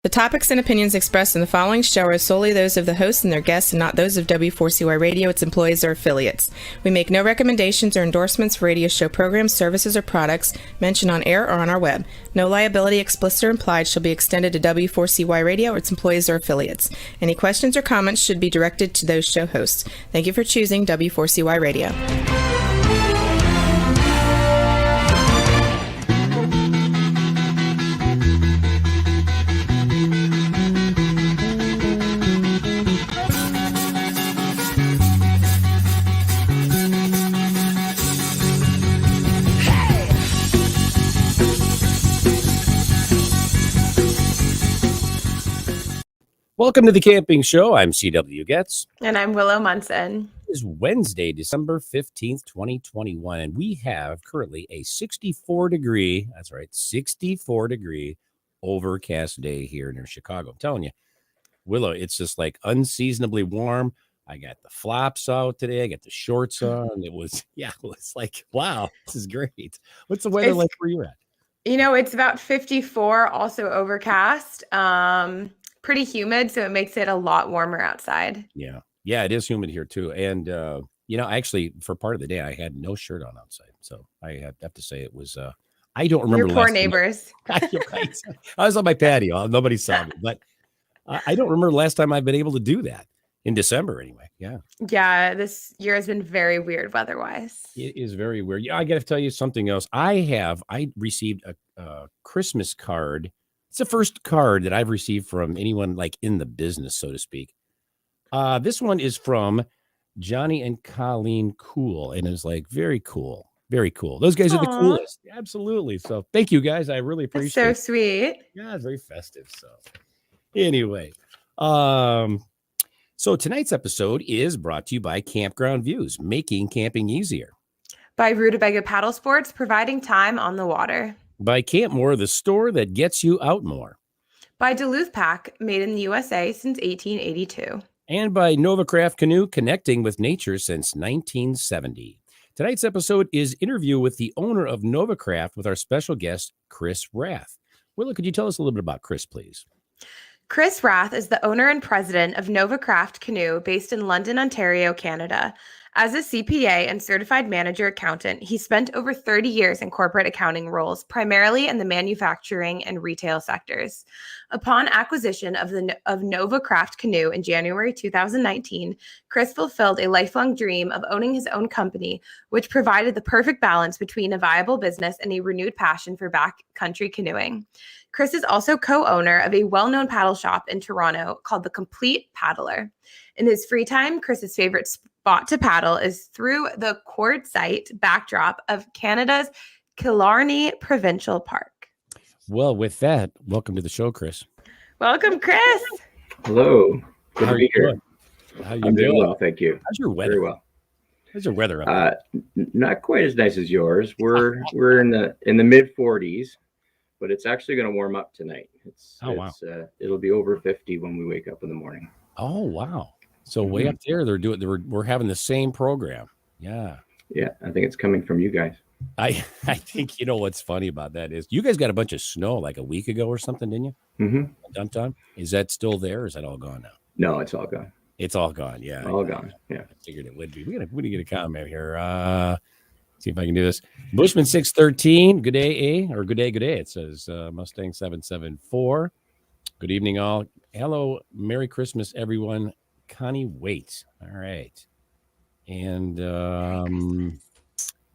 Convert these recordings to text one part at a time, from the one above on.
The topics and opinions expressed in the following show are solely those of the host and their guests and not those of W4CY Radio, its employees, or affiliates. We make no recommendations or endorsements for radio show programs, services, or products mentioned on air or on our web. No liability, explicit or implied, shall be extended to W4CY Radio or its employees or affiliates. Any questions or comments should be directed to those show hosts. Thank you for choosing W4CY Radio. Welcome to the Camping Show. I'm C.W. Getz. And I'm Willow Munson. It is Wednesday, December 15th, 2021, and we have currently a 64-degree, that's right, 64-degree overcast day here near Chicago. I'm telling you, Willow, it's just like unseasonably warm. I got the flops out today. I got the shorts on. It was like, wow, this is great. What's the weather like where you're at? You know, it's about 54, also overcast. Pretty humid, so it makes it a lot warmer outside. Yeah, it is humid here too. And actually, for part of the day, I had no shirt on outside, so I have to say it was. I don't remember. Your poor neighbors. You're right. I was on my patio. Nobody saw me, but I don't remember the last time I've been able to do that in December. Anyway, Yeah, this year has been very weird weather-wise. It is very weird. Yeah, I got to tell you something else. I received a Christmas card. It's the first card that I've received from anyone like in the business, so to speak. This one is from Johnny and Colleen Cool, and it's like very cool. Very cool. Those guys are the coolest. Absolutely. So thank you guys. I really appreciate it. So sweet. Yeah, it's very festive. So anyway, so tonight's episode is brought to you by Campground Views, making camping easier. By Rutabaga Paddle Sports, providing time on the water. By Camp More, the store that gets you out more. By Duluth Pack, made in the USA since 1882. And by Novacraft Canoe, connecting with nature since 1970. Tonight's episode is interview with the owner of Novacraft with our special guest, Chris Rath. Willow, could you tell us a little bit about Chris, please? Chris Rath is the owner and president of Novacraft Canoe, based in London, Ontario, Canada. As a CPA and certified manager accountant, he spent over 30 years in corporate accounting roles, primarily in the manufacturing and retail sectors. Upon acquisition of Novacraft Canoe in January 2019, Chris fulfilled a lifelong dream of owning his own company, which provided the perfect balance between a viable business and a renewed passion for backcountry canoeing. Chris is also co-owner of a well-known paddle shop in Toronto called The Complete Paddler. In his free time, Chris's favorite spot to paddle is through the quartzite backdrop of Canada's Killarney Provincial Park. Well, with that, welcome to the show, Chris. Welcome, Chris. Hello. Good How to be here. I'm doing well, thank you. How's your weather? Very well. How's your weather up there? Not quite as nice as yours. We're in the mid 40s, but it's actually going to warm up tonight. Wow. It'll be over 50 when we wake up in the morning. Oh wow. So way up there, we're having the same program. Yeah. Yeah, I think it's coming from you guys. I think what's funny about that is you guys got a bunch of snow like a week ago or something, didn't you? Mm-hmm. Dump time. Is that still there or is that all gone now? No, it's all gone. It's all gone. Yeah. All gone. Yeah. I figured it would be. We gotta get a comment here. See if I can do this. Bushman 613. Good day, or good day. It says Mustang 774. Good evening, all. Hello, Merry Christmas, everyone. Connie Waits. All right. And Merry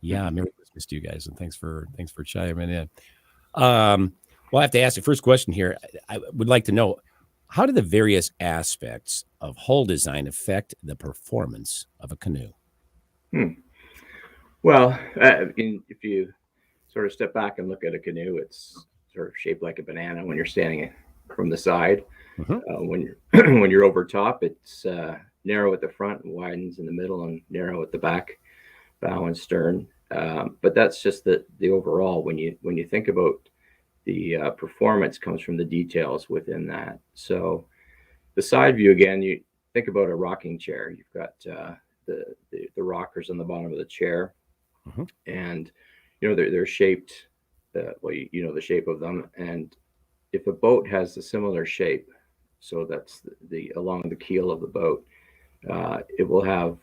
Christmas to you guys, and thanks for chiming in. Well, I have to ask the first question here. I would like to know, how do the various aspects of hull design affect the performance of a canoe? Well, if you sort of step back and look at a canoe, it's sort of shaped like a banana when you're standing from the side. Mm-hmm. When you're over top, it's narrow at the front and widens in the middle and narrow at the back, bow and stern. But that's just the overall. When you think about the performance, comes from the details within that. So the side view, again, you think about a rocking chair. You've got the rockers on the bottom of the chair, and they're shaped. The shape of them, and if a boat has a similar shape, so that's the along the keel of the boat, it will have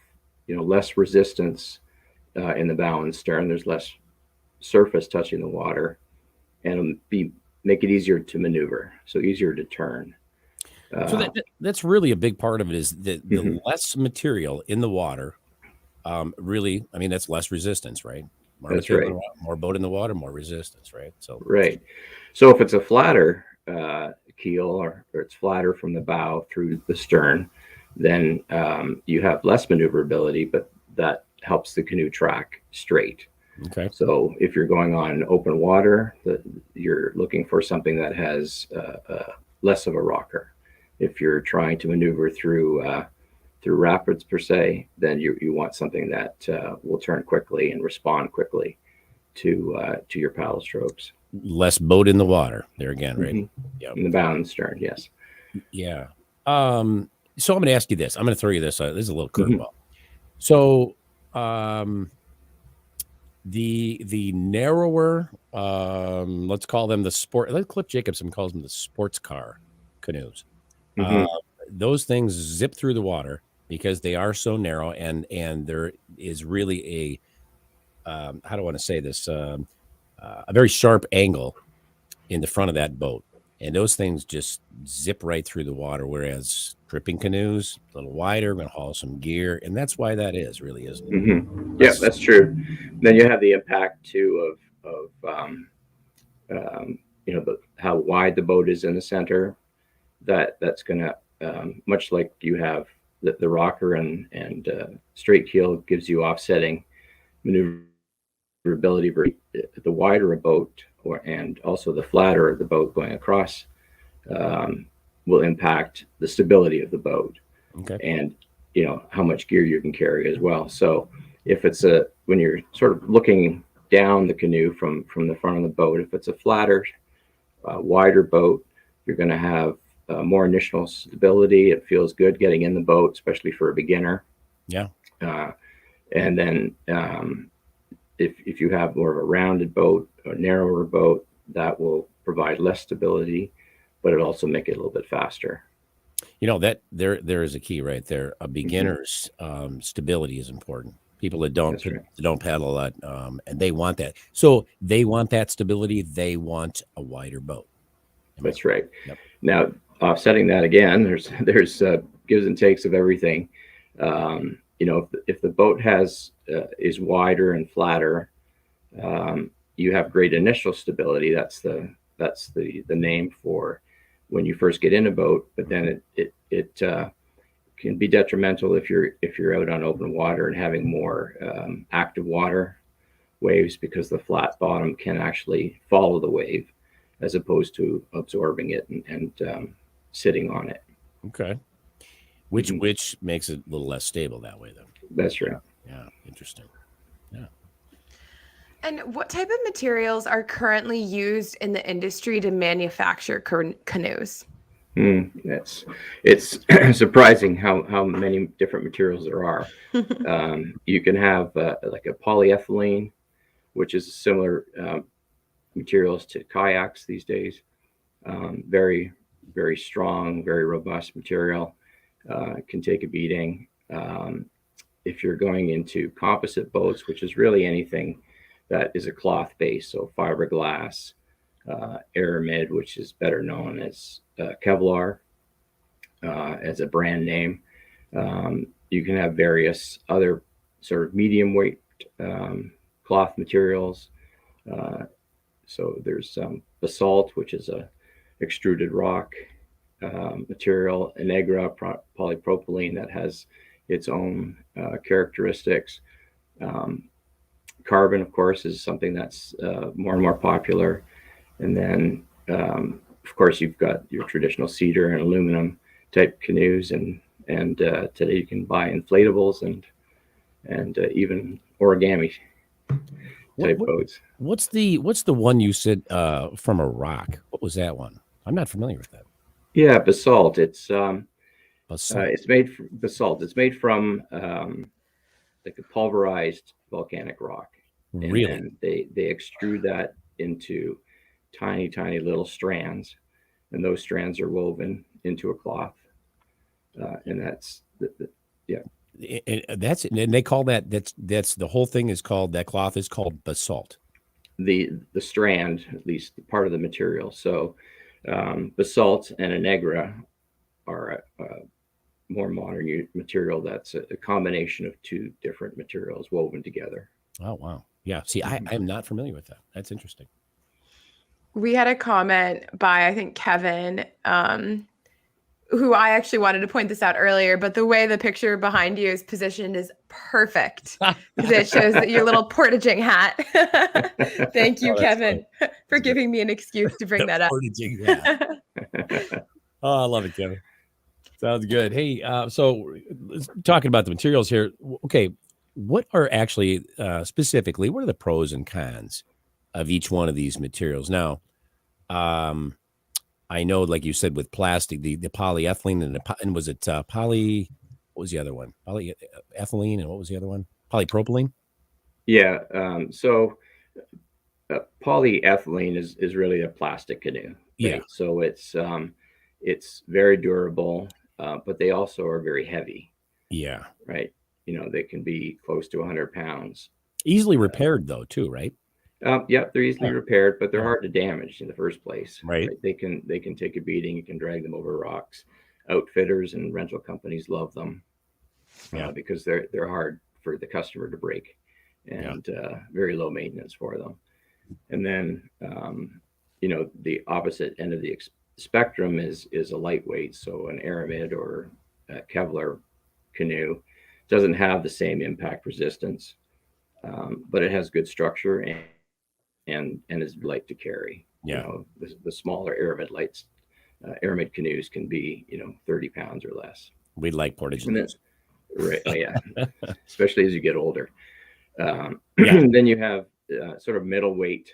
less resistance in the bow and stern. There's less surface touching the water, and it'll make it easier to maneuver, so easier to turn. So that's really a big part of it, is that the less material in the water, really, I mean, that's less resistance, right? More That's material, right. more boat in the water, more resistance, right? So Right. So if it's a flatter keel, or it's flatter from the bow through the stern, then you have less maneuverability, but that helps the canoe track straight. okay, So if you're going on open water, you're looking for something that has less of a rocker. If you're trying to maneuver through rapids per se, then you want something that will turn quickly and respond quickly to your paddle strokes. less boat in the water there again, right? Mm-hmm. Yeah, In the bow and stern, yes. yeah. So I'm going to ask you this. I'm going to throw you this. This is a little Mm-hmm. curveball. So, the narrower, let's call them the sport. Like Cliff Jacobson calls them the sports car canoes. Mm-hmm. Those things zip through the water because they are so narrow, and there is really a how do I want to say this? A very sharp angle in the front of that boat, and those things just zip right through the water. Whereas tripping canoes, a little wider, going to haul some gear, and that's why that is, really, isn't it? Mm-hmm. Yeah, that's true. Then you have the impact too of how wide the boat is in the center. That's going to much like you have the rocker and straight keel gives you offsetting maneuverability. The wider a boat, and also the flatter the boat going across, will impact the stability of the boat. Okay. And how much gear you can carry as well. So if it's when you're sort of looking down the canoe from the front of the boat, if it's a flatter, wider boat, you're going to have more initial stability. It feels good getting in the boat, especially for a beginner. Yeah. And then if you have more of a rounded boat, a narrower boat, that will provide less stability, but it'll also make it a little bit faster. That there is a key right there. A beginner's stability is important. People that don't paddle a lot, and they want that. So they want that stability. They want a wider boat. That's right. Yep. Now, offsetting that again, there's gives and takes of everything. If the boat is wider and flatter, you have great initial stability. That's the name for when you first get in a boat. But then it can be detrimental if you're out on open water and having more active water waves, because the flat bottom can actually follow the wave as opposed to absorbing it and sitting on it. Okay. Which makes it a little less stable that way, though. That's right. Yeah. Interesting. Yeah. And what type of materials are currently used in the industry to manufacture canoes? It's surprising how many different materials there are. You can have like a polyethylene, which is similar materials to kayaks these days. Very, very strong, very robust material. Can take a beating. If you're going into composite boats, which is really anything that is a cloth base, so fiberglass, Aramid, which is better known as Kevlar as a brand name. You can have various other sort of medium weight cloth materials. So there's basalt, which is a extruded rock material, Anegra polypropylene that has its own characteristics. Carbon, of course, is something that's more and more popular. And then, of course, you've got your traditional cedar and aluminum type canoes, and today you can buy inflatables and even origami type boats. What's the one you said from a rock? What was that one? I'm not familiar with that. Yeah, basalt. It's Basalt. it's made from basalt. It's made from like a pulverized volcanic rock. Really? And then they extrude that into tiny little strands, and those strands are woven into a cloth. And that's And they call that's the whole thing is called, that cloth is called basalt. the strand, at least part of the material. So basalt and Anegra are a more modern material that's a combination of two different materials woven together. Oh, wow. Yeah. See, I'm not familiar with that. That's interesting. We had a comment by, I think, Kevin, who I actually wanted to point this out earlier, but the way the picture behind you is positioned is perfect because it shows that your little portaging hat. Thank you, Kevin, for giving me an excuse to bring that up. Portaging hat. Oh, I love it, Kevin. Sounds good. Hey, so talking about the materials here. Okay, what are actually specifically, what are the pros and cons of each one of these materials? Now, I know, like you said, with plastic, the polyethylene and was it poly? What was the other one? Polyethylene, and what was the other one? Polypropylene. Yeah. So polyethylene is really a plastic canoe. Right? Yeah. So it's very durable, but they also are very heavy. Yeah. Right. They can be close to 100 pounds. Easily repaired, though, too, right? Yeah, they're easily repaired, but they're hard to damage in the first place. Right. They can take a beating. You can drag them over rocks. Outfitters and rental companies love them because they're hard for the customer to break, and very low maintenance for them. And then the opposite end of the spectrum is a lightweight. So an Aramid or a Kevlar canoe doesn't have the same impact resistance, but it has good structure and is light to carry. Yeah. The smaller Aramid canoes can be 30 pounds or less. We like portaging. Right. Yeah. Especially as you get older. Then you have sort of middleweight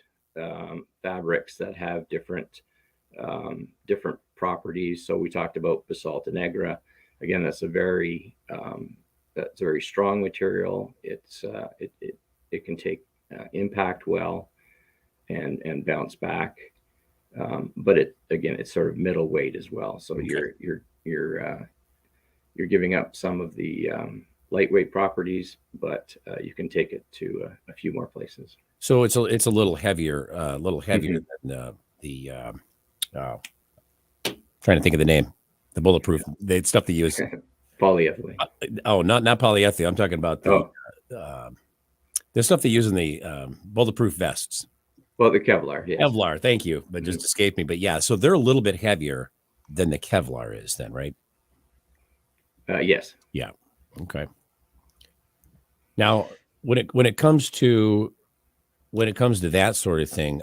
fabrics that have different properties. So we talked about basalt and Anegra. Again, that's a very strong material. It can take impact well and bounce back, but it's sort of middleweight as well. So you're giving up some of the lightweight properties, but you can take it to a few more places. So it's a little heavier, than the trying to think of the name, the bulletproof, the stuff they use. Polyethylene. Not polyethylene. I'm talking about the stuff they use in the bulletproof vests. Well, the Kevlar. Yes. Kevlar. Thank you. That just escaped me. But yeah, so they're a little bit heavier than the Kevlar is then, right? Yes. Yeah. Okay. Now, when it comes to that sort of thing,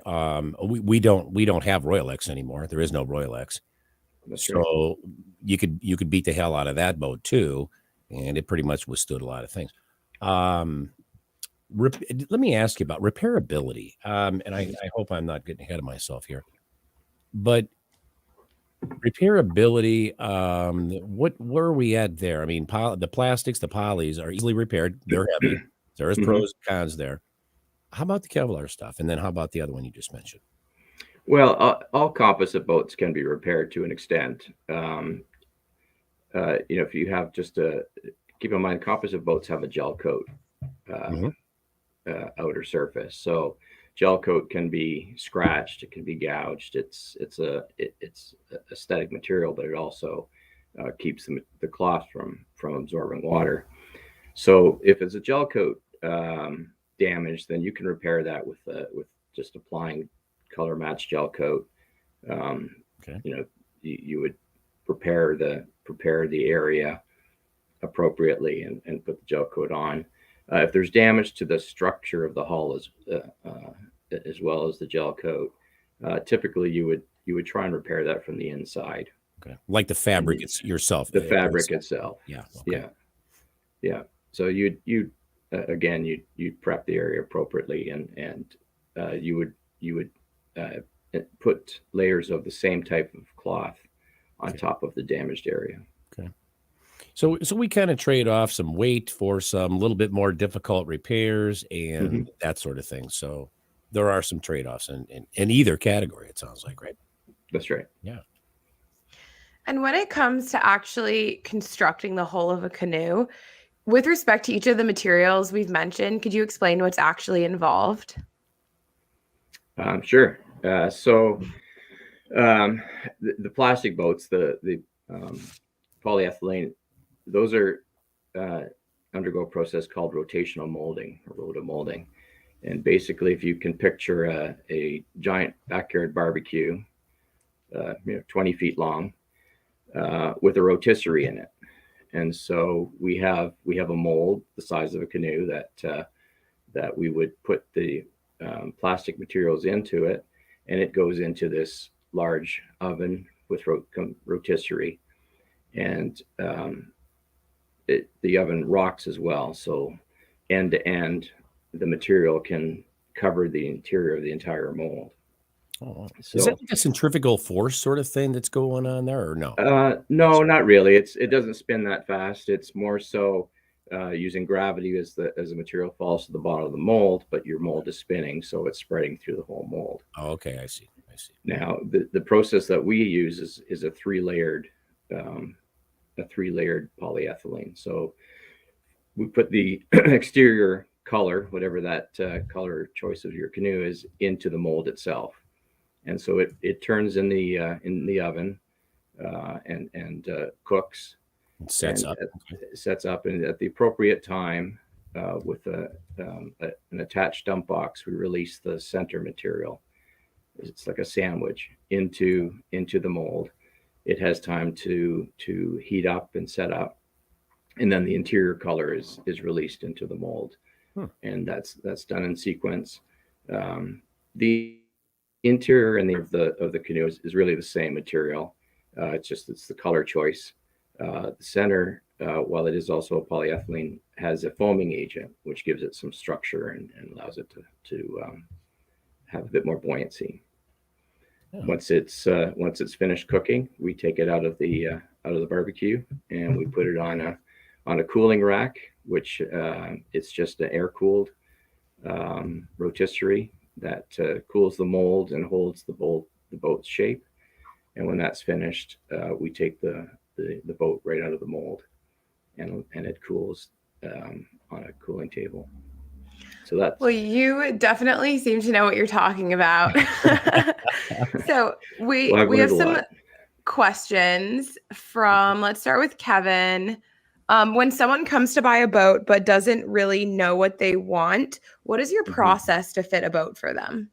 we don't have Royalex anymore. There is no Royalex. That's so right. you could beat the hell out of that boat too, and it pretty much withstood a lot of things. Let me ask you about repairability. And I hope I'm not getting ahead of myself here, but repairability, where are we at there? I mean, the plastics, the polys are easily repaired. They're heavy. There is pros and cons there. How about the Kevlar stuff? And then how about the other one you just mentioned? Well, all composite boats can be repaired to an extent. If you have keep in mind, composite boats have a gel coat outer surface. So gel coat can be scratched, it can be gouged. It's aesthetic material, but it also keeps the cloth from absorbing water. So if it's a gel coat damage, then you can repair that with just applying color match gel coat. You would prepare the area appropriately and put the gel coat on. If there's damage to the structure of the hull as well as the gel coat, typically you would try and repair that from the inside. Okay, like the fabric yourself. The fabric itself. Yeah. Okay. Yeah. So you'd prep the area appropriately, and you would put layers of the same type of cloth on top of the damaged area. Okay. So we kind of trade off some weight for some little bit more difficult repairs and that sort of thing. So there are some trade-offs in either category, it sounds like, right? That's right. Yeah. And when it comes to actually constructing the hull of a canoe, with respect to each of the materials we've mentioned, could you explain what's actually involved? Sure. The plastic boats, the polyethylene, those are undergo a process called rotational molding or rotomolding. And basically, if you can picture a giant backyard barbecue, 20 feet long, with a rotisserie in it. And so we have a mold the size of a canoe that we would put the plastic materials into it, and it goes into this large oven with rotisserie, and the oven rocks as well. So end to end, the material can cover the interior of the entire mold. Oh, So, is that like a centrifugal force sort of thing that's going on there, or no? no, not really. It doesn't spin that fast. It's more so using gravity as the material falls to the bottom of the mold, but your mold is spinning, so it's spreading through the whole mold. Oh, okay, I see. Now, the process that we use is a three-layered polyethylene. So we put the exterior color, whatever that color choice of your canoe is, into the mold itself. And so it turns in the oven and cooks. It sets up. Sets up, and at the appropriate time, with an attached dump box, we release the center material. It's like a sandwich into the mold. It has time to heat up and set up, and then the interior color is released into the mold, and that's done in sequence. The interior and of the canoe is really the same material. It's the color choice. The center, while it is also a polyethylene, has a foaming agent, which gives it some structure and allows it to have a bit more buoyancy. Yeah. Once it's finished cooking, we take it out of the barbecue, and we put it on a cooling rack, which it's just an air cooled rotisserie that cools the mold and holds the boat's shape. And when that's finished, we take the boat right out of the mold, and it cools on a cooling table. So that's... Well, you definitely seem to know what you're talking about. So we have some questions from, let's start with Kevin. When someone comes to buy a boat but doesn't really know what they want, what is your process to fit a boat for them?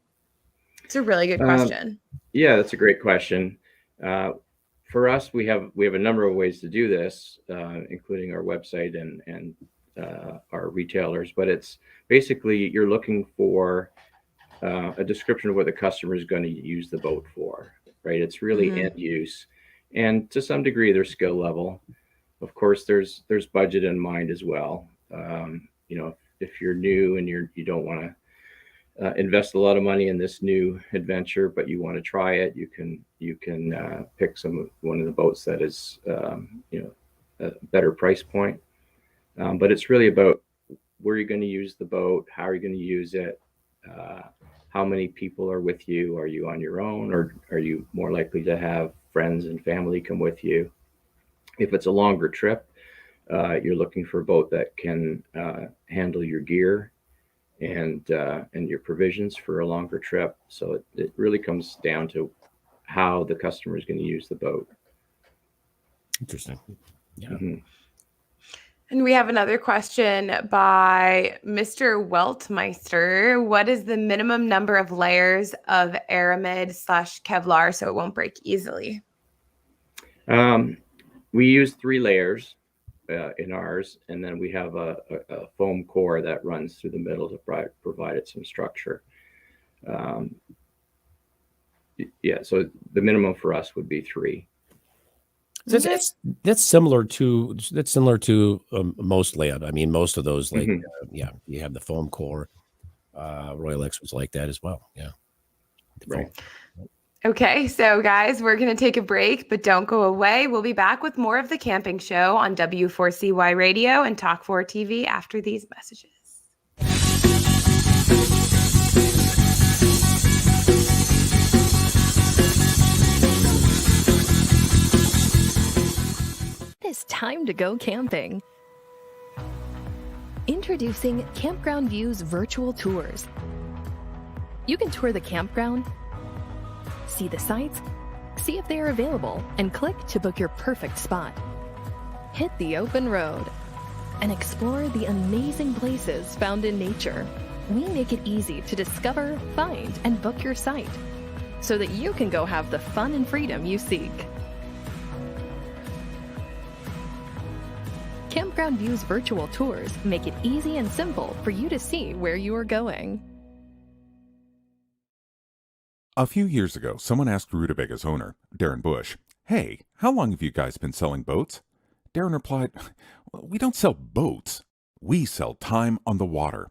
It's a really good question. Yeah, that's a great question. For us, we have a number of ways to do this, including our website and our retailers. But it's basically, you're looking for a description of what the customer is going to use the boat for, right? It's really end use, and to some degree, their skill level. Of course, there's budget in mind as well. If you're new and you don't want to invest a lot of money in this new adventure, but you want to try it, you can pick one of the boats that is a better price point. But it's really about where you're going to use the boat, how are you going to use it, how many people are with you. Are you on your own, or are you more likely to have friends and family come with you? If it's a longer trip, you're looking for a boat that can handle your gear and your provisions for a longer trip. So it really comes down to how the customer is going to use the boat. Interesting. Yeah. Mm-hmm. And we have another question by Mr. Weltmeister. What is the minimum number of layers of Aramid / Kevlar so it won't break easily? We use 3 layers in ours, and then we have a foam core that runs through the middle to provide it some structure. So the minimum for us would be 3. So that's similar to most land. I mean, most of those, like you have the foam core. Royal X was like that as well. Yeah. Right. Okay, so guys, we're going to take a break, but don't go away. We'll be back with more of the Camping Show on W4CY Radio and Talk 4 TV after these messages. is time to go camping. Introducing Campground View's virtual tours. You can tour the campground, see the sights, see if they are available, and click to book your perfect spot. Hit the open road and explore the amazing places found in nature. We make it easy to discover, find, and book your site so that you can go have the fun and freedom you seek. Campground View's virtual tours make it easy and simple for you to see where you are going. A few years ago, someone asked Rutabaga's owner, Darren Bush, "Hey, how long have you guys been selling boats?" Darren replied, "We don't sell boats. We sell time on the water."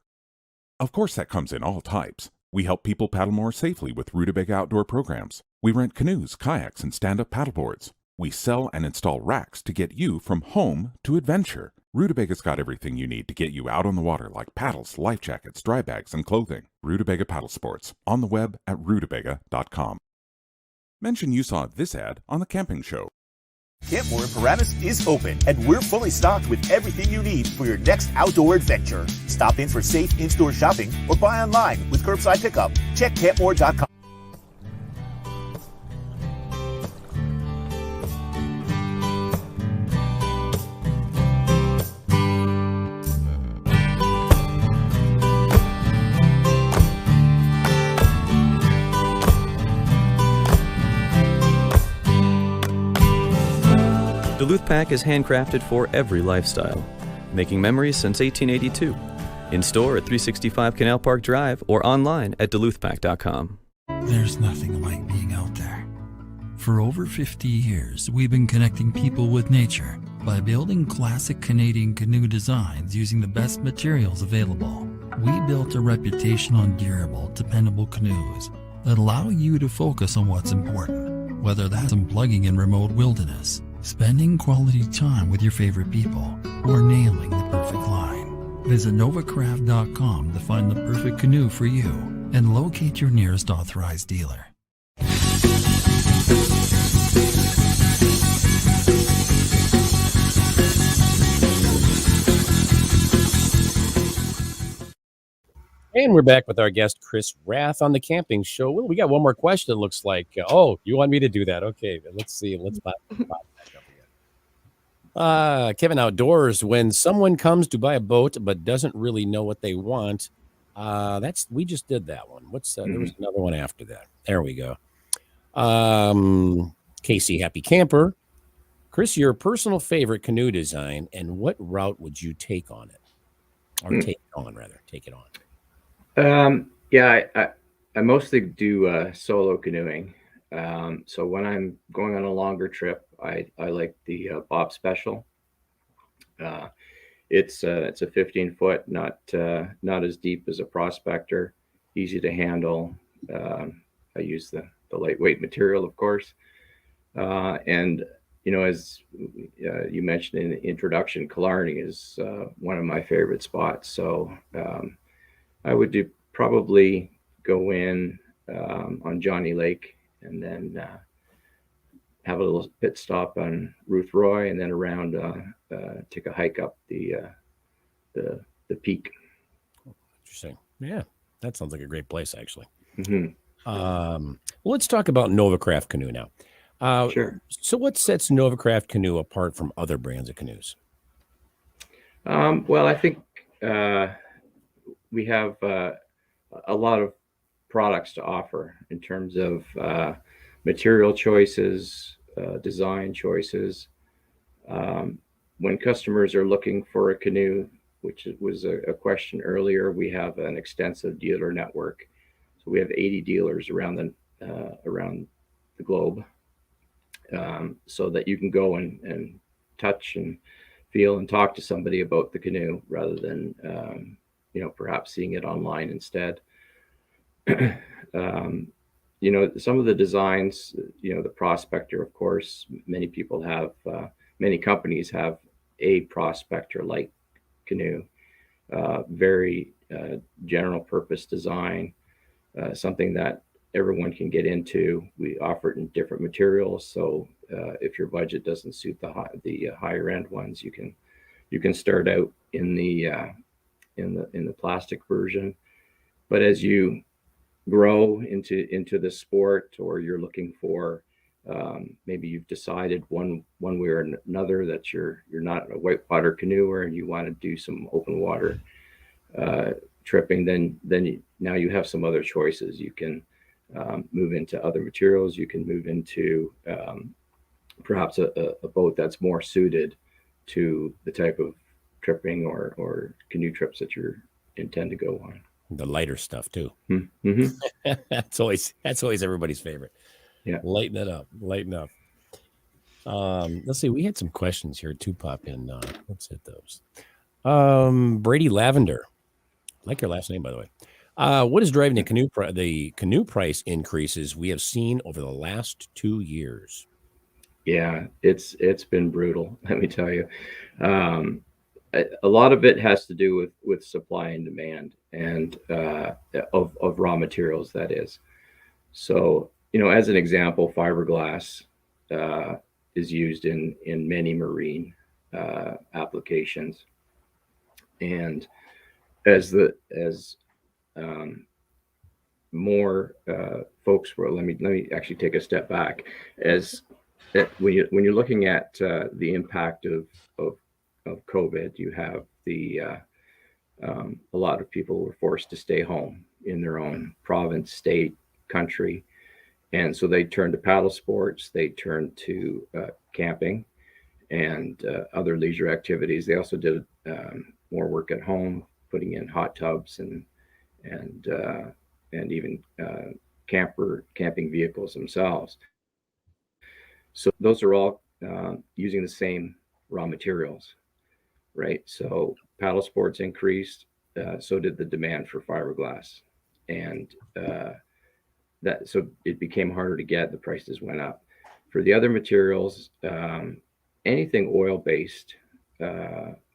Of course, that comes in all types. We help people paddle more safely with Rutabaga outdoor programs. We rent canoes, kayaks, and stand-up paddleboards. We sell and install racks to get you from home to adventure. Rutabaga's got everything you need to get you out on the water, like paddles, life jackets, dry bags, and clothing. Rutabaga Paddle Sports, on the web at rutabaga.com. Mention you saw this ad on The Camping Show. Campmore in Paramus is open, and we're fully stocked with everything you need for your next outdoor adventure. Stop in for safe in-store shopping or buy online with curbside pickup. Check campmore.com. Duluth Pack is handcrafted for every lifestyle, making memories since 1882. In store at 365 Canal Park Drive or online at duluthpack.com. There's nothing like being out there. For over 50 years, we've been connecting people with nature by building classic Canadian canoe designs using the best materials available. We built a reputation on durable, dependable canoes that allow you to focus on what's important, whether that's unplugging in remote wilderness, spending quality time with your favorite people, or nailing the perfect line. Visit novacraft.com to find the perfect canoe for you and locate your nearest authorized dealer. And we're back with our guest, Chris Rath, on The Camping Show. Well, we got one more question, it looks like. Oh, you want me to do that? Okay, let's see. Let's pop back up again. Kevin Outdoors, when someone comes to buy a boat but doesn't really know what they want, we just did that one. There was another one after that. There we go. Casey Happy Camper. Chris, your personal favorite canoe design, and what route would you take on it? Or take it on. Yeah, I mostly do solo canoeing. So when I'm going on a longer trip, I like the Bob Special. It's a 15-foot, not as deep as a Prospector, easy to handle. I use the lightweight material, of course. And as you mentioned in the introduction, Killarney is one of my favorite spots. So I would probably go in on Johnny Lake and then have a little pit stop on Ruth Roy and then around, take a hike up the peak. Interesting. Yeah, that sounds like a great place, actually. Mm-hmm. Well, let's talk about Novacraft Canoe now. Sure. So what sets Novacraft Canoe apart from other brands of canoes? Well, I think we have a lot of products to offer in terms of material choices, design choices. When customers are looking for a canoe, which was a question earlier, we have an extensive dealer network. So we have 80 dealers around the globe, so that you can go and touch and feel and talk to somebody about the canoe rather than perhaps seeing it online instead. Some of the designs, the Prospector, of course, many companies have a Prospector like canoe, very general purpose design, something that everyone can get into. We offer it in different materials, so if your budget doesn't suit the higher end ones, you can start out in the plastic version. But as you grow into the sport, or you're looking for maybe you've decided one way or another that you're not a whitewater canoeer and you want to do some open water tripping, then now you have some other choices. You can move into other materials. You can move into perhaps a boat that's more suited to the type of tripping or canoe trips that you intend to go on. The lighter stuff too. Mm-hmm. That's always everybody's favorite. Yeah. Lighten it up. Let's see. We had some questions here too pop in. Let's hit those. Brady Lavender. I like your last name, by the way. What is driving the canoe price increases we have seen over the last 2 years? Yeah, it's been brutal. Let me tell you. A lot of it has to do with supply and demand, and of raw materials, that is. So, as an example, fiberglass is used in many marine applications, and as more folks were, let me actually take a step back. When you're looking at the impact of COVID, you have a lot of people were forced to stay home in their own province, state, country, and so they turned to paddle sports. They turned to camping and other leisure activities. They also did more work at home, putting in hot tubs and even camping vehicles themselves. So those are all using the same raw materials, right? So paddle sports increased, so did the demand for fiberglass, and so it became harder to get. The prices went up. For the other materials, anything oil-based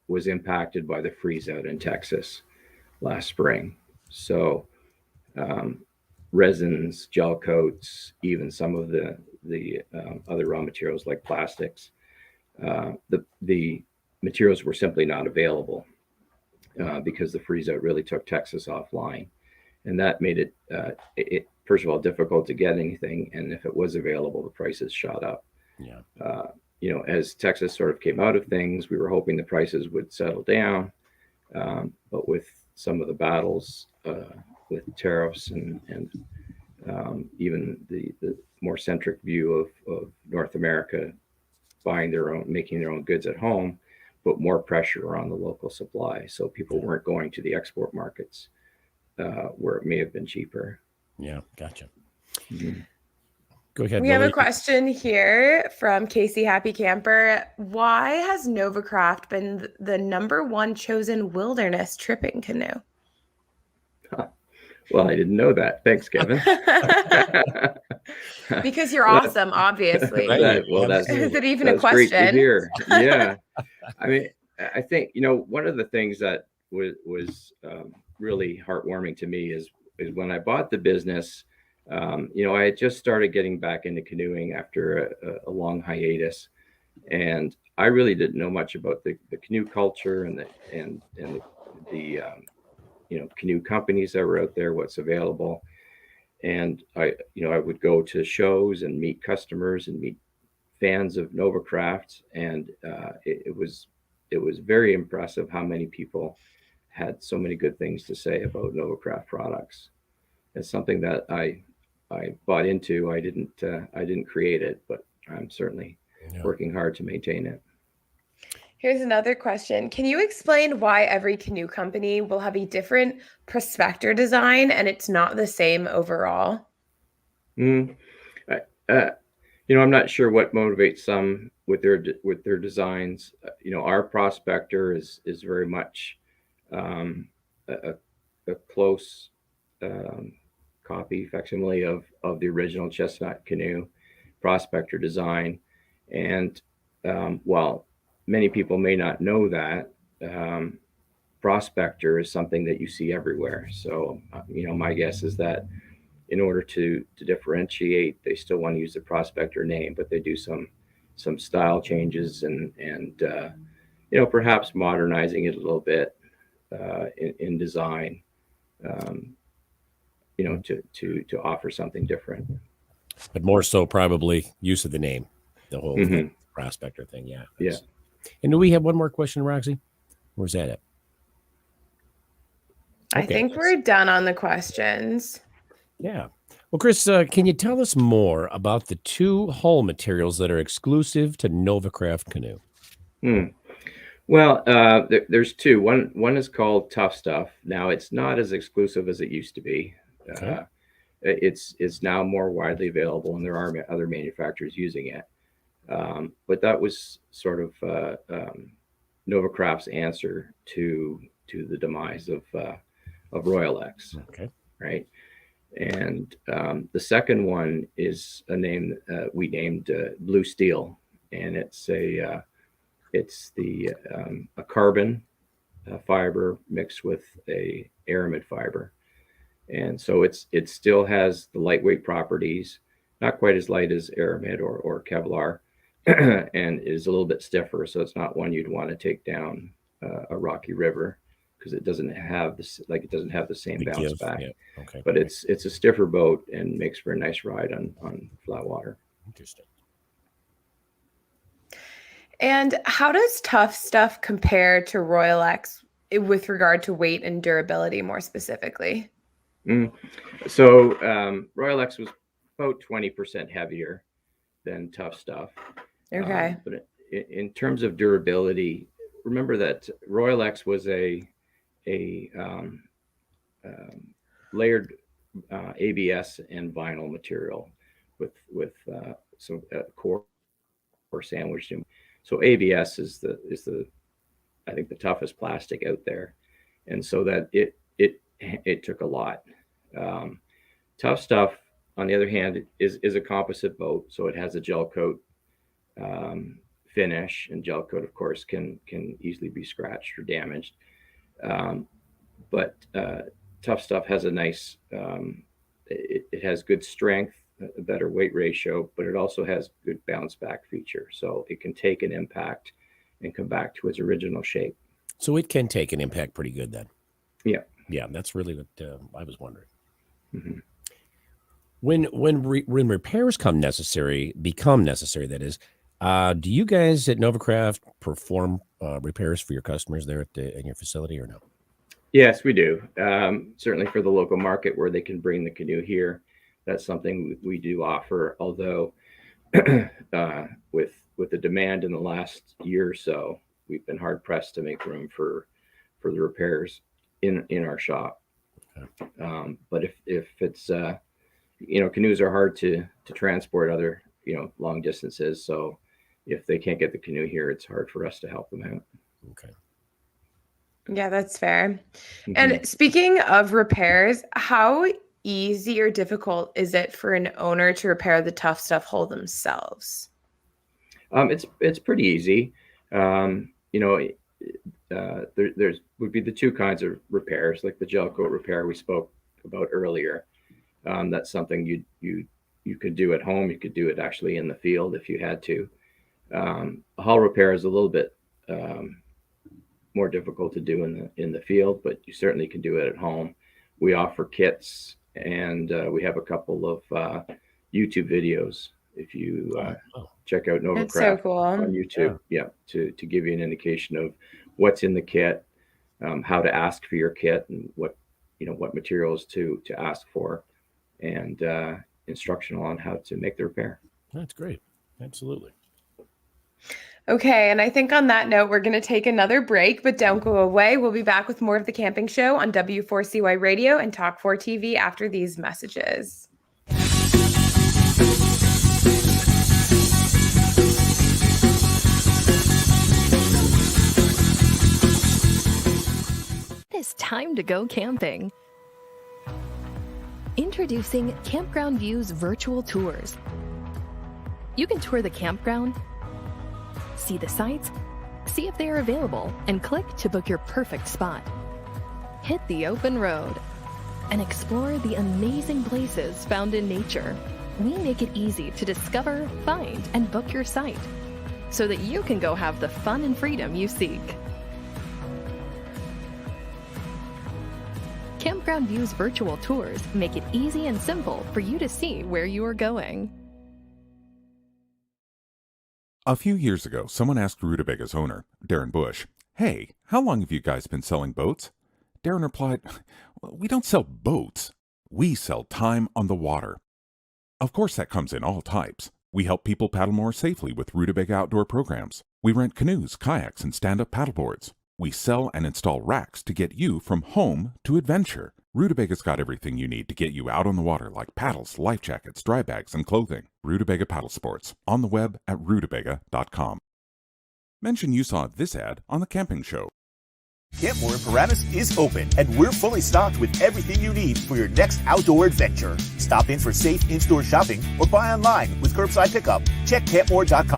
was impacted by the freeze out in Texas last spring. So resins, gel coats, even some of the other raw materials like plastics, the materials were simply not available because the freeze out really took Texas offline, and that made it first of all difficult to get anything, and if it was available, the prices shot up. Yeah. As Texas sort of came out of things, we were hoping the prices would settle down, but with some of the battles with tariffs and even the more centric view of North America making their own goods at home, put more pressure on the local supply. So people weren't going to the export markets where it may have been cheaper. Yeah, gotcha. Mm-hmm. Go ahead. We have a question here from Casey Happy Camper. Why has Novacraft been the #1 chosen wilderness tripping canoe? Well, I didn't know that. Thanks, Kevin. Because you're awesome, obviously. Is it even a question? Great to hear. Yeah. I mean, I think, one of the things that was really heartwarming to me is when I bought the business, I had just started getting back into canoeing after a long hiatus, and I really didn't know much about the canoe culture and the canoe companies that were out there, what's available. And I would go to shows and meet customers and meet fans of Novacraft, and it was very impressive how many people had so many good things to say about Novacraft products. It's something that I bought into. I didn't create it, but I'm certainly working hard to maintain it. Here's another question. Can you explain why every canoe company will have a different prospector design and it's not the same overall? I'm not sure what motivates some with their designs. Our prospector is very much a close copy, facsimile of the original chestnut canoe prospector design. And while many people may not know that, prospector is something that you see everywhere. So, my guess is that in order to differentiate, they still want to use the prospector name, but they do some style changes and perhaps modernizing it a little bit in design, to offer something different. But more so probably use of the name, the whole prospector thing. Yeah. Yeah. And do we have one more question, Roxy? Where's that at? I think we're done on the questions. Yeah. Well, Chris, can you tell us more about the 2 hull materials that are exclusive to Novacraft Canoe? Well, there's 2. One is called Tough Stuff. Now, it's not as exclusive as it used to be. Okay. It's now more widely available, and there are other manufacturers using it. But that was sort of Novacraft's answer to the demise of Royal X. Okay. Right. And the second one is a name we named Blue Steel, and it's a carbon fiber mixed with a Aramid fiber, and so it still has the lightweight properties, not quite as light as Aramid or Kevlar, and is a little bit stiffer. So it's not one you'd want to take down a rocky river, because it doesn't have the same bounce back. Yeah. Okay. But it's a stiffer boat and makes for a nice ride on flat water. Interesting. And how does Tough Stuff compare to Royal X with regard to weight and durability more specifically? So Royal X was about 20% heavier than Tough Stuff. Okay. But in terms of durability, remember that Royal X was a layered ABS and vinyl material with some core sandwiched in. So ABS is the I think the toughest plastic out there, and so that it took a lot. Tough Stuff, on the other hand, is a composite boat, so it has a gel coat finish, and gel coat, of course, can easily be scratched or damaged. But Tough Stuff has a nice, it has good strength, a better weight ratio, but it also has good bounce back feature. So it can take an impact and come back to its original shape. So it can take an impact pretty good then. Yeah. Yeah, that's really what I was wondering. Mm-hmm. When repairs become necessary, that is, do you guys at Novacraft perform repairs for your customers there in your facility or no? Yes, we do. Certainly for the local market where they can bring the canoe here, that's something we do offer. Although with the demand in the last year or so, we've been hard pressed to make room for the repairs in our shop. Okay. But if it's canoes are hard to transport other long distances, so if they can't get the canoe here, it's hard for us to help them out. Okay. Yeah, that's fair. Mm-hmm. And speaking of repairs, how easy or difficult is it for an owner to repair the Tough Stuff hull themselves? It's pretty easy. There's would be the 2 kinds of repairs, like the gel coat repair we spoke about earlier. That's something you could do at home. You could do it actually in the field if you had to. A hull repair is a little bit more difficult to do in the field, but you certainly can do it at home. We offer kits, and we have a couple of YouTube videos. If you check out Novacraft so cool. on YouTube, to give you an indication of what's in the kit, how to ask for your kit, and what materials to ask for, and instructional on how to make the repair. That's great. Absolutely. Okay, and I think on that note, we're going to take another break, but don't go away. We'll be back with more of The Camping Show on W4CY Radio and Talk 4 TV after these messages. It's time to go camping. Introducing Campground View's virtual tours. You can tour the campground, see the sights, see if they are available, and click to book your perfect spot. Hit the open road. and explore the amazing places found in nature. We make it easy to discover, find, and book your site so that you can go have the fun and freedom you seek. Campground View's virtual tours make it easy and simple for you to see where you are going. A few years ago, someone asked Rutabaga's owner, Darren Bush, "Hey, how long have you guys been selling boats?" Darren replied, "We don't sell boats. We sell time on the water." Of course, that comes in all types. We help people paddle more safely with Rutabaga outdoor programs. We rent canoes, kayaks, and stand-up paddleboards. We sell and install racks to get you from home to adventure. Rutabaga's got everything you need to get you out on the water, like paddles, life jackets, dry bags, and clothing. Rutabaga Paddle Sports, on the web at rutabaga.com. Mention you saw this ad on The Camping Show. Campmore in Paramus is open, and we're fully stocked with everything you need for your next outdoor adventure. Stop in for safe in-store shopping or buy online with curbside pickup. Check campmore.com.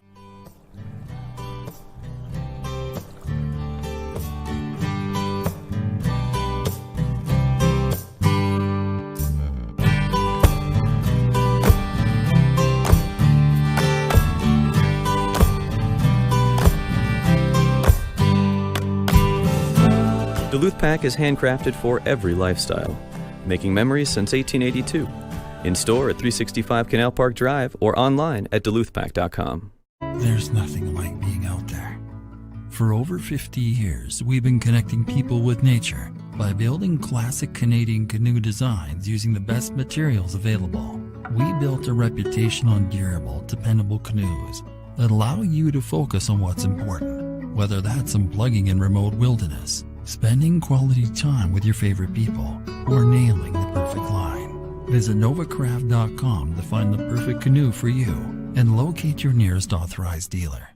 Duluth Pack is handcrafted for every lifestyle, making memories since 1882. In store at 365 Canal Park Drive or online at duluthpack.com. There's nothing like being out there. For over 50 years, we've been connecting people with nature by building classic Canadian canoe designs using the best materials available. We built a reputation on durable, dependable canoes that allow you to focus on what's important, whether that's unplugging in remote wilderness, spending quality time with your favorite people, or nailing the perfect line. Visit Novacraft.com to find the perfect canoe for you and locate your nearest authorized dealer.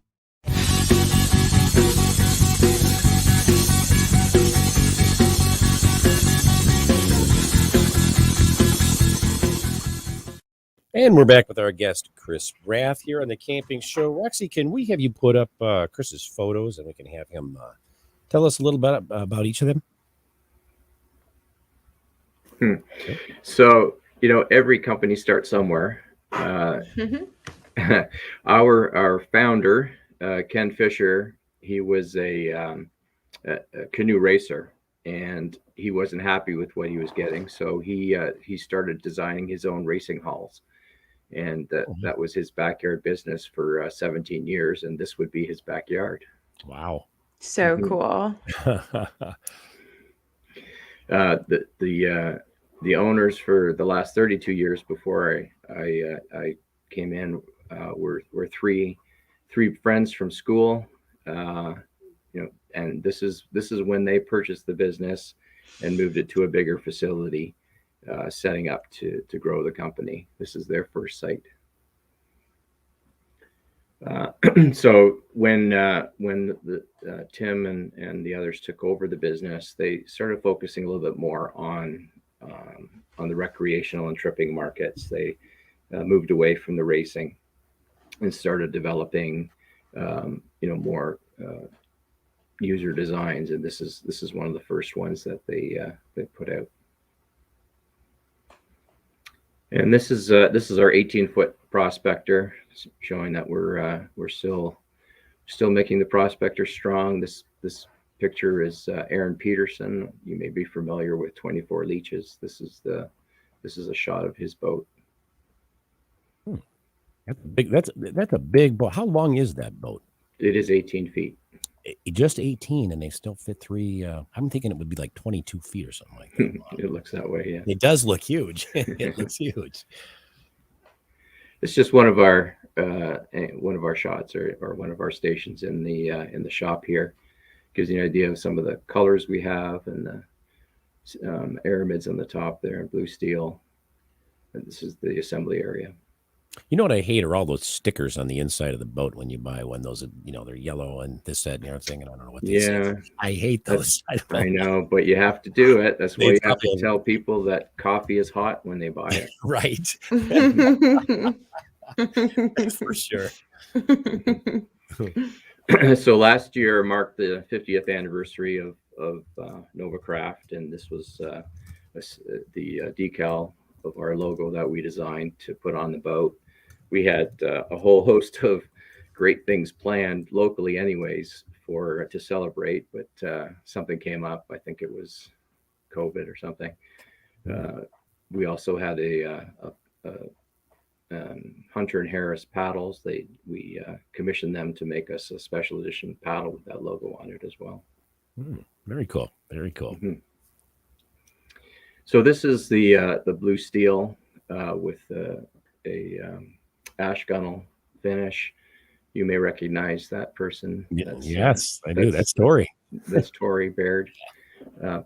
And we're back with our guest, Chris Rath, here on the Camping Show. Roxy, can we have you put up Chris's photos and we can have him tell us a little bit about each of them? Okay. So, every company starts somewhere. Our founder, Ken Fisher, he was a canoe racer, and he wasn't happy with what he was getting. So he started designing his own racing halls. And that was his backyard business for 17 years. And this would be his backyard. Wow. So cool. The owners for the last 32 years before I came in were three friends from school, and this is when they purchased the business and moved it to a bigger facility, setting up to grow the company. This is their first site. So when Tim and the others took over the business, they started focusing a little bit more on the recreational and tripping markets. They moved away from the racing and started developing, more user designs. And this is one of the first ones that they put out. And this is our 18-foot prospector, showing that we're still making the prospector strong. This picture is Aaron Peterson. You may be familiar with 24 Leeches. This is a shot of his boat. That's big. That's a big boat. How long is that boat? It is 18 feet. Just 18, and they still fit three. I'm thinking it would be like 22 feet or something like that. It looks that way, yeah. It does look huge. It looks huge. It's just one of our shots or one of our stations in the shop here. Gives you an idea of some of the colors we have, and the Aramids on the top there in blue steel. And this is the assembly area. You know what I hate are all those stickers on the inside of the boat when you buy one. Those, they're yellow and this, that, and the other thing. And I don't know what they say. I hate those. I know, but you have to do it. That's why you have to tell people that coffee is hot when they buy it. Right. For sure. So last year marked the 50th anniversary of Novacraft, and this was the decal of our logo that we designed to put on the boat. We had a whole host of great things planned locally anyways to celebrate, but something came up. I think it was COVID or something. We also had a Hunter and Harris paddles. We commissioned them to make us a special edition paddle with that logo on it as well. Very cool. Very cool. Mm-hmm. So this is the blue steel with a ash gunnel finish. You may recognize that person. Yes, I do. That's Tori. That's Tori Baird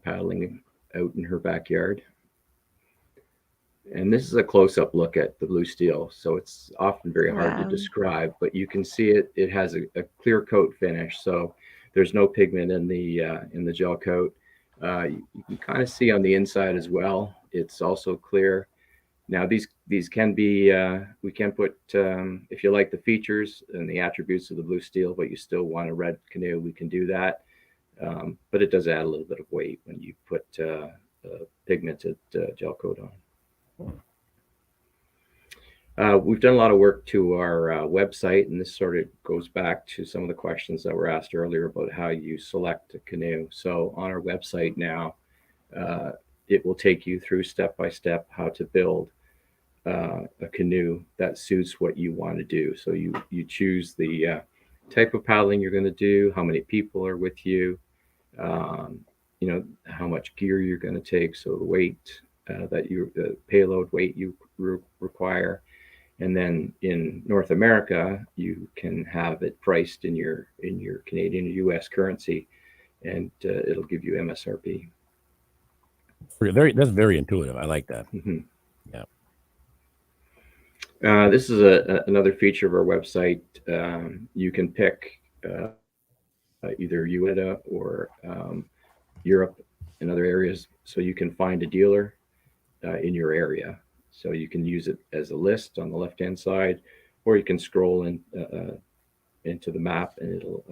paddling out in her backyard. And this is a close-up look at the blue steel. So it's often very hard to describe, but you can see it. It has a clear coat finish. So there's no pigment in the gel coat. You can kind of see on the inside as well. It's also clear. Now these can be, we can put, if you like the features and the attributes of the blue steel, but you still want a red canoe, we can do that. But it does add a little bit of weight when you put pigmented gel coat on. We've done a lot of work to our website, and this sort of goes back to some of the questions that were asked earlier about how you select a canoe. So on our website now, it will take you through step by step how to build a canoe that suits what you want to do. So you choose the type of paddling you're going to do, how many people are with you, how much gear you're going to take, so the weight the payload weight you require. And then in North America, you can have it priced in your Canadian or US currency, and it'll give you MSRP. That's very intuitive. I like that. Mm-hmm. Yeah. This is another feature of our website. You can pick either UNITA or Europe and other areas, so you can find a dealer in your area. So you can use it as a list on the left-hand side, or you can scroll into the map, and it'll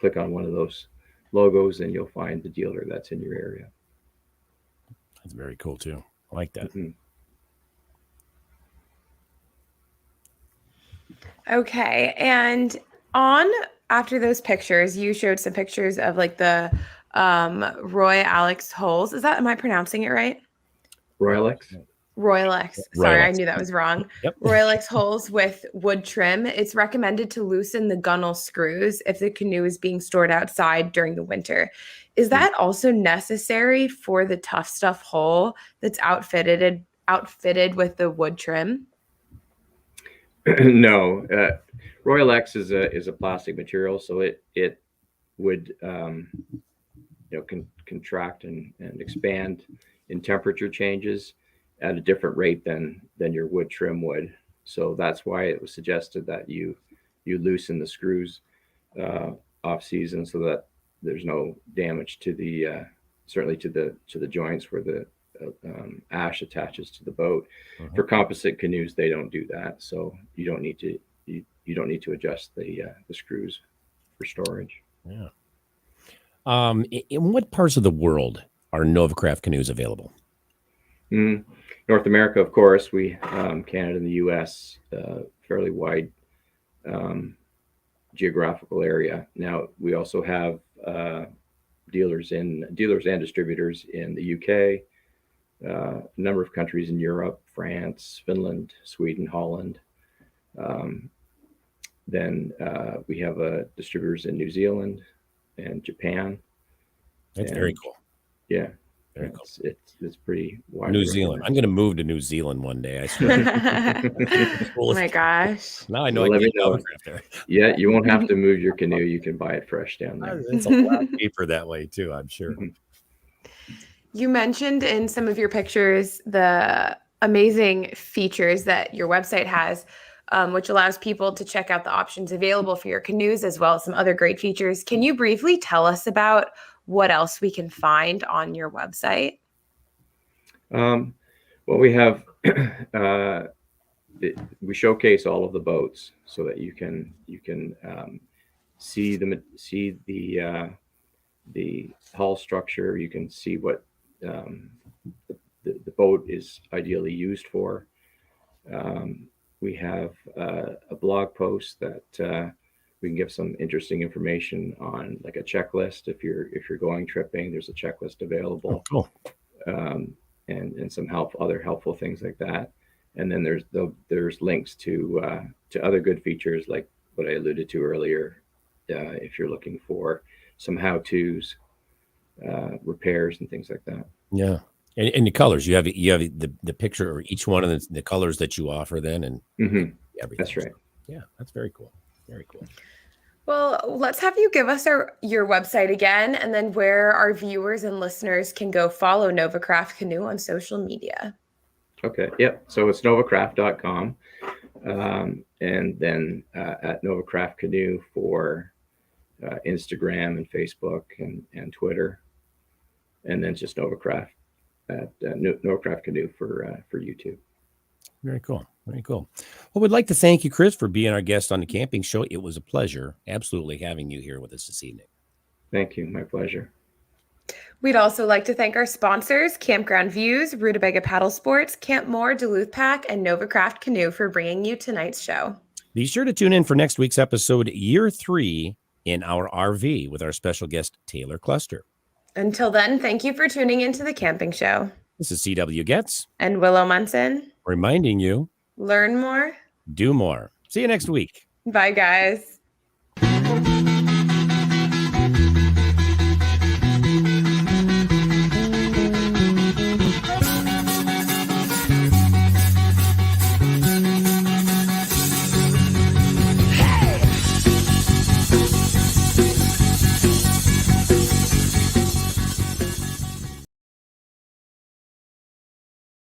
click on one of those logos, and you'll find the dealer that's in your area. That's very cool too. I like that. Mm-hmm. Okay. And after those pictures, you showed some pictures of like the Roy Alex holes. Am I pronouncing it right? Royalex? Royalex. Sorry, Royalex. I knew that was wrong. Yep. Royalex holes with wood trim. It's recommended to loosen the gunnel screws if the canoe is being stored outside during the winter. Is that also necessary for the Tough Stuff hole that's outfitted with the wood trim? No. Royalex is a plastic material, so it would contract and expand in temperature changes at a different rate than your wood trim would. So that's why it was suggested that you loosen the screws off season, so that there's no damage to the certainly to the joints where the ash attaches to the boat. Uh-huh. For composite canoes, they don't do that, so you don't need to adjust the screws for storage. Yeah. In what parts of the world are Novacraft canoes available? North America, of course. We Canada and the U.S. Fairly wide geographical area. Now we also have dealers and distributors in the UK, a number of countries in Europe, France, Finland, Sweden, Holland. Then we have distributors in New Zealand and Japan. That's very cool. Yeah. Very cool. It's pretty wide. New Zealand. I'm going to move to New Zealand one day. I swear. Oh my gosh. Now I know I can get Novacraft there. Yeah, you won't have to move your canoe. You can buy it fresh down there. It's a lot cheaper that way too, I'm sure. You mentioned in some of your pictures the amazing features that your website has, which allows people to check out the options available for your canoes, as well as some other great features. Can you briefly tell us about what else we can find on your website? Well, we have we showcase all of the boats so that you can see the hull structure. You can see what boat is ideally used for. We have a blog post that we can give some interesting information on, like a checklist. If you're going tripping, there's a checklist available. Oh, cool. And some other helpful things like that. And then there's links to other good features, like what I alluded to earlier. If you're looking for some how-tos, repairs and things like that. Yeah. And the colors, you have the picture or each one of the colors that you offer then, and everything. That's right. Yeah, that's very cool. Very cool. Well, let's have you give us your website again, and then where our viewers and listeners can go follow Novacraft Canoe on social media. Okay. Yep. So it's novacraft.com. And then at Novacraft Canoe for Instagram and Facebook and Twitter. And then just Novacraft at Novacraft Canoe for YouTube. Very cool. Very cool. Well, we'd like to thank you, Chris, for being our guest on the Camping Show. It was a pleasure absolutely having you here with us this evening. Thank you. My pleasure. We'd also like to thank our sponsors, Campground Views, Rutabaga Paddle Sports, Camp Moore, Duluth Pack, and Novacraft Canoe for bringing you tonight's show. Be sure to tune in for next week's episode, Year 3 in our RV, with our special guest, Taylor Cluster. Until then, thank you for tuning into the Camping Show. This is C.W. Getz and Willow Munson, reminding you, learn more, do more. See you next week. Bye, guys.